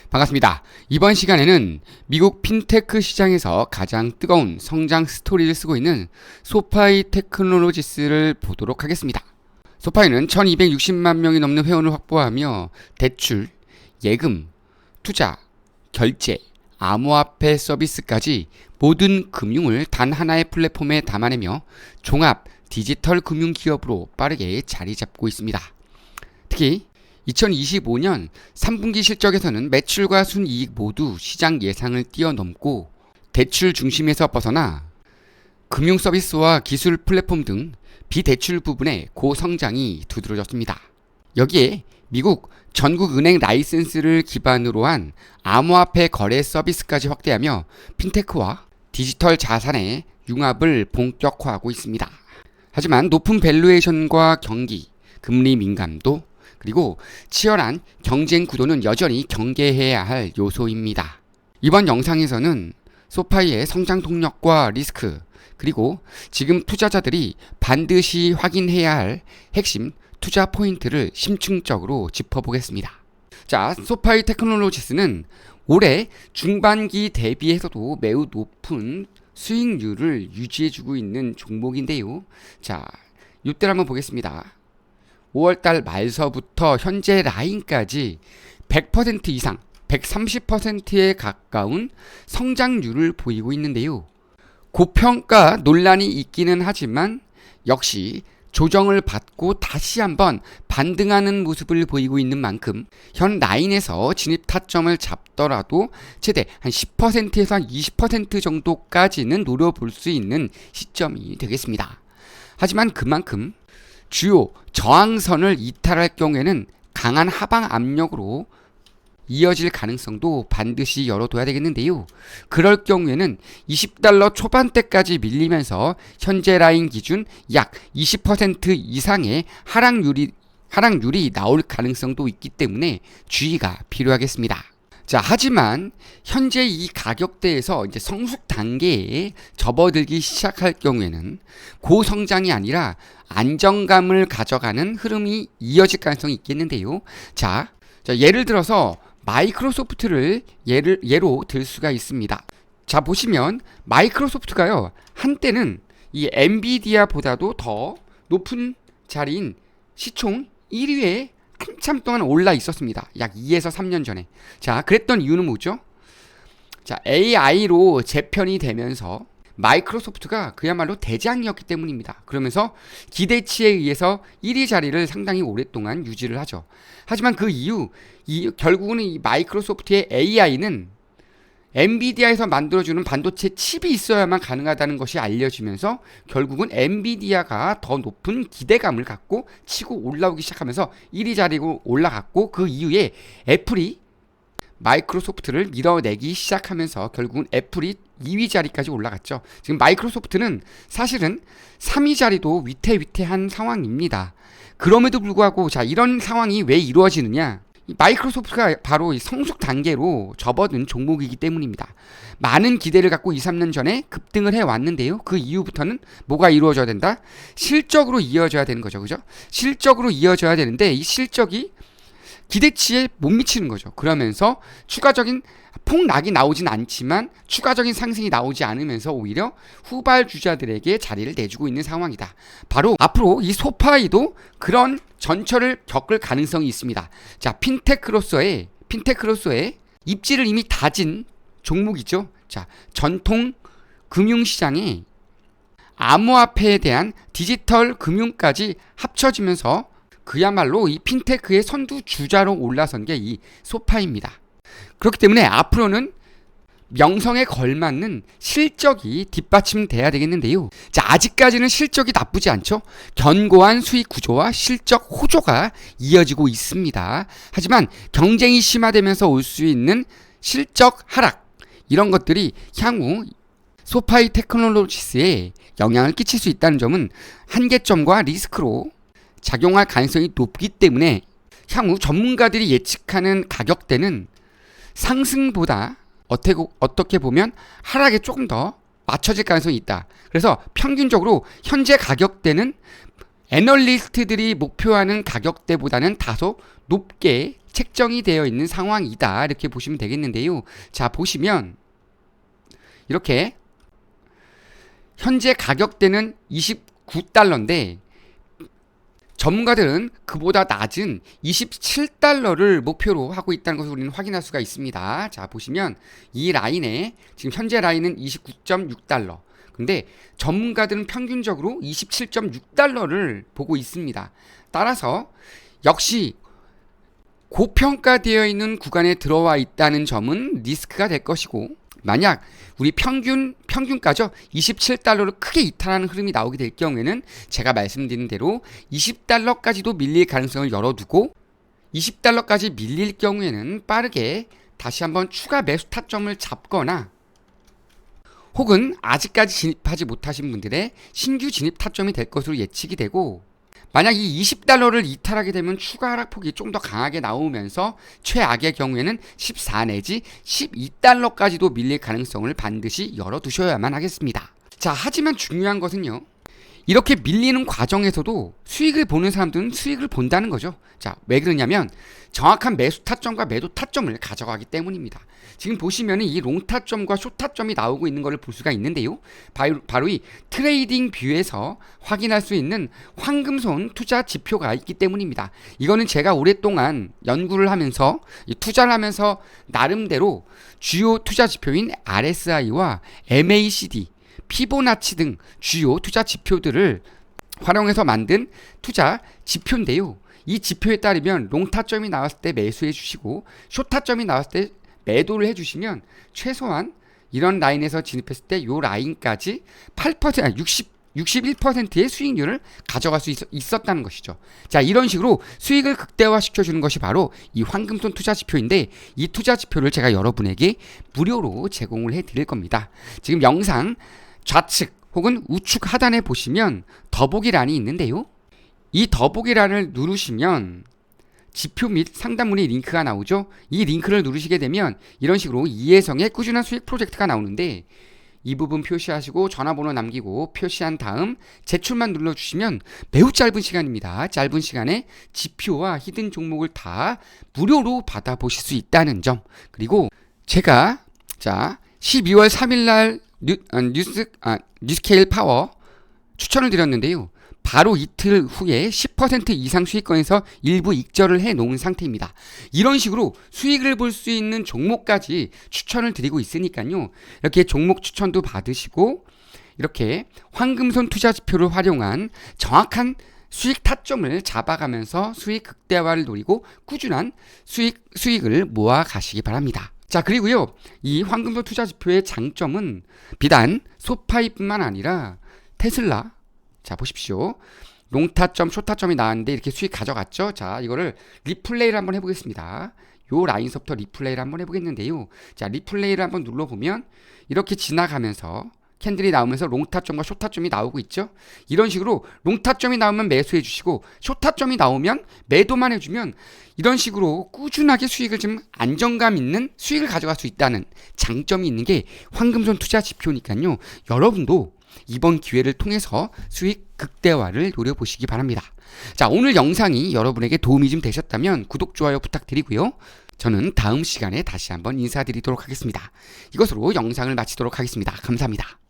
반갑습니다. 이번 시간에는 미국 핀테크 시장에서 가장 뜨거운 성장 스토리를 쓰고 있는 소파이 테크놀로지스를 보도록 하겠습니다. 소파이는 1260만 명이 넘는 회원을 확보하며 대출, 예금, 투자, 결제, 암호화폐 서비스까지 모든 금융을 단 하나의 플랫폼에 담아내며 종합 디지털 금융 기업으로 빠르게 자리 잡고 있습니다. 특히 2025년 3분기 실적에서는 매출과 순이익 모두 시장 예상을 뛰어넘고 대출 중심에서 벗어나 금융 서비스와 기술 플랫폼 등 비대출 부분의 고성장이 두드러졌습니다. 여기에 미국 전국 은행 라이센스를 기반으로 한 암호화폐 거래 서비스까지 확대하며 핀테크와 디지털 자산의 융합을 본격화하고 있습니다. 하지만 높은 밸류에이션과 경기, 금리 민감도, 그리고 치열한 경쟁 구도는 여전히 경계해야 할 요소입니다. 이번 영상에서는 소파이의 성장 동력과 리스크, 그리고 지금 투자자들이 반드시 확인해야 할 핵심 투자 포인트를 심층적으로 짚어보겠습니다. 자, 소파이 테크놀로지스는 올해 중반기 대비해서도 매우 높은 수익률을 유지해주고 있는 종목인데요. 자, 이때를 한번 보겠습니다. 5월달 말서부터 현재 라인까지 100% 이상, 130%에 가까운 성장률을 보이고 있는데요. 고평가 논란이 있기는 하지만 역시 조정을 받고 다시 한번 반등하는 모습을 보이고 있는 만큼 현 라인에서 진입 타점을 잡더라도 최대 한 10%에서 한 20% 정도까지는 노려볼 수 있는 시점이 되겠습니다. 하지만 그만큼 주요 저항선을 이탈할 경우에는 강한 하방 압력으로 이어질 가능성도 반드시 열어둬야 되겠는데요. 그럴 경우에는 $20 초반대까지 밀리면서 현재 라인 기준 약 20% 이상의 하락률이 나올 가능성도 있기 때문에 주의가 필요하겠습니다. 자, 하지만 현재 이 가격대에서 이제 성숙 단계에 접어들기 시작할 경우에는 고성장이 아니라 안정감을 가져가는 흐름이 이어질 가능성이 있겠는데요. 자, 예를 들어서 마이크로소프트를 예로 들 수가 있습니다. 자, 보시면 마이크로소프트가요, 한때는 이 엔비디아보다도 더 높은 자리인 시총 1위에 한참 동안 올라 있었습니다. 약 2에서 3년 전에. 자, 그랬던 이유는 뭐죠? 자, AI로 재편이 되면서 마이크로소프트가 그야말로 대장이었기 때문입니다. 그러면서 기대치에 의해서 1위 자리를 상당히 오랫동안 유지를 하죠. 하지만 그 이후 결국은 이 마이크로소프트의 AI는 엔비디아에서 만들어주는 반도체 칩이 있어야만 가능하다는 것이 알려지면서 결국은 엔비디아가 더 높은 기대감을 갖고 치고 올라오기 시작하면서 1위 자리로 올라갔고, 그 이후에 애플이 마이크로소프트를 밀어내기 시작하면서 결국은 애플이 2위 자리까지 올라갔죠. 지금 마이크로소프트는 사실은 3위 자리도 위태위태한 상황입니다. 그럼에도 불구하고 자, 이런 상황이 왜 이루어지느냐? 마이크로소프트가 바로 이 성숙 단계로 접어든 종목이기 때문입니다. 많은 기대를 갖고 2, 3년 전에 급등을 해왔는데요. 그 이후부터는 뭐가 이루어져야 된다? 실적으로 이어져야 되는 거죠. 그죠? 실적으로 이어져야 되는데 이 실적이 기대치에 못 미치는 거죠. 그러면서 추가적인 폭락이 나오진 않지만 추가적인 상승이 나오지 않으면서 오히려 후발 주자들에게 자리를 내주고 있는 상황이다. 바로 앞으로 이 소파이도 그런 전철을 겪을 가능성이 있습니다. 자, 핀테크로서의 입지를 이미 다진 종목이죠. 자, 전통 금융시장에 암호화폐에 대한 디지털 금융까지 합쳐지면서 그야말로 이 핀테크의 선두 주자로 올라선 게 이 소파입니다. 그렇기 때문에 앞으로는 명성에 걸맞는 실적이 뒷받침돼야 되겠는데요. 자, 아직까지는 실적이 나쁘지 않죠. 견고한 수익 구조와 실적 호조가 이어지고 있습니다. 하지만 경쟁이 심화되면서 올 수 있는 실적 하락, 이런 것들이 향후 소파이 테크놀로지스에 영향을 끼칠 수 있다는 점은 한계점과 리스크로 작용할 가능성이 높기 때문에 향후 전문가들이 예측하는 가격대는 상승보다 어떻게 보면 하락에 조금 더 맞춰질 가능성이 있다. 그래서 평균적으로 현재 가격대는 애널리스트들이 목표하는 가격대보다는 다소 높게 책정이 되어 있는 상황이다. 이렇게 보시면 되겠는데요. 자, 보시면 이렇게 현재 가격대는 29달러인데 전문가들은 그보다 낮은 27달러를 목표로 하고 있다는 것을 우리는 확인할 수가 있습니다. 자, 보시면 이 라인에 지금 현재 라인은 29.6달러. 근데 전문가들은 평균적으로 27.6달러를 보고 있습니다. 따라서 역시 고평가되어 있는 구간에 들어와 있다는 점은 리스크가 될 것이고, 만약 우리 평균가죠, 27달러를 크게 이탈하는 흐름이 나오게 될 경우에는 제가 말씀드린 대로 20달러까지도 밀릴 가능성을 열어두고, 20달러까지 밀릴 경우에는 빠르게 다시 한번 추가 매수 타점을 잡거나, 혹은 아직까지 진입하지 못하신 분들의 신규 진입 타점이 될 것으로 예측이 되고, 만약 이 20달러를 이탈하게 되면 추가 하락폭이 좀 더 강하게 나오면서 최악의 경우에는 14 내지 12달러까지도 밀릴 가능성을 반드시 열어두셔야만 하겠습니다. 자, 하지만 중요한 것은요, 이렇게 밀리는 과정에서도 수익을 보는 사람들은 수익을 본다는 거죠. 자, 왜 그러냐면 정확한 매수 타점과 매도 타점을 가져가기 때문입니다. 지금 보시면 이 롱 타점과 숏 타점이 나오고 있는 것을 볼 수가 있는데요. 바로 이 트레이딩 뷰에서 확인할 수 있는 황금손 투자 지표가 있기 때문입니다. 이거는 제가 오랫동안 연구를 하면서, 투자를 하면서 나름대로 주요 투자 지표인 RSI와 MACD, 피보나치 등 주요 투자 지표들을 활용해서 만든 투자 지표인데요. 이 지표에 따르면 롱 타점이 나왔을 때 매수해 주시고 숏 타점이 나왔을 때 매도를 해주시면 최소한 이런 라인에서 진입했을 때 이 라인까지 61%의 수익률을 가져갈 수 있었다는 것이죠. 자, 이런 식으로 수익을 극대화 시켜주는 것이 바로 이 황금손 투자 지표인데, 이 투자 지표를 제가 여러분에게 무료로 제공을 해드릴 겁니다. 지금 영상 좌측 혹은 우측 하단에 보시면 더보기란이 있는데요. 이 더보기란을 누르시면 지표 및 상단문의 링크가 나오죠. 이 링크를 누르시게 되면 이런 식으로 이혜성의 꾸준한 수익 프로젝트가 나오는데, 이 부분 표시하시고 전화번호 남기고 표시한 다음 제출만 눌러주시면 매우 짧은 시간입니다. 짧은 시간에 지표와 히든 종목을 다 무료로 받아보실 수 있다는 점, 그리고 제가 12월 3일날 뉴스케일 파워 추천을 드렸는데요. 바로 이틀 후에 10% 이상 수익권에서 일부 익절을 해놓은 상태입니다. 이런 식으로 수익을 볼 수 있는 종목까지 추천을 드리고 있으니까요. 이렇게 종목 추천도 받으시고, 이렇게 황금손 투자 지표를 활용한 정확한 수익 타점을 잡아가면서 수익 극대화를 노리고 꾸준한 수익을 모아 가시기 바랍니다. 자, 그리고요, 이 황금손 투자 지표의 장점은 비단 소파이뿐만 아니라 테슬라, 자, 보십시오. 롱타점, 숏타점이 나왔는데 이렇게 수익 가져갔죠. 자, 이거를 리플레이를 한번 해보겠습니다. 요 라인서부터 리플레이를 한번 해보겠는데요. 자, 리플레이를 한번 눌러보면 이렇게 지나가면서 캔들이 나오면서 롱타점과 숏타점이 나오고 있죠. 이런 식으로 롱타점이 나오면 매수해 주시고 숏타점이 나오면 매도만 해주면 이런 식으로 꾸준하게 수익을 좀 안정감 있는 수익을 가져갈 수 있다는 장점이 있는 게 황금손 투자 지표니까요. 여러분도 이번 기회를 통해서 수익 극대화를 노려보시기 바랍니다. 자, 오늘 영상이 여러분에게 도움이 좀 되셨다면 구독, 좋아요 부탁드리고요. 저는 다음 시간에 다시 한번 인사드리도록 하겠습니다. 이것으로 영상을 마치도록 하겠습니다. 감사합니다.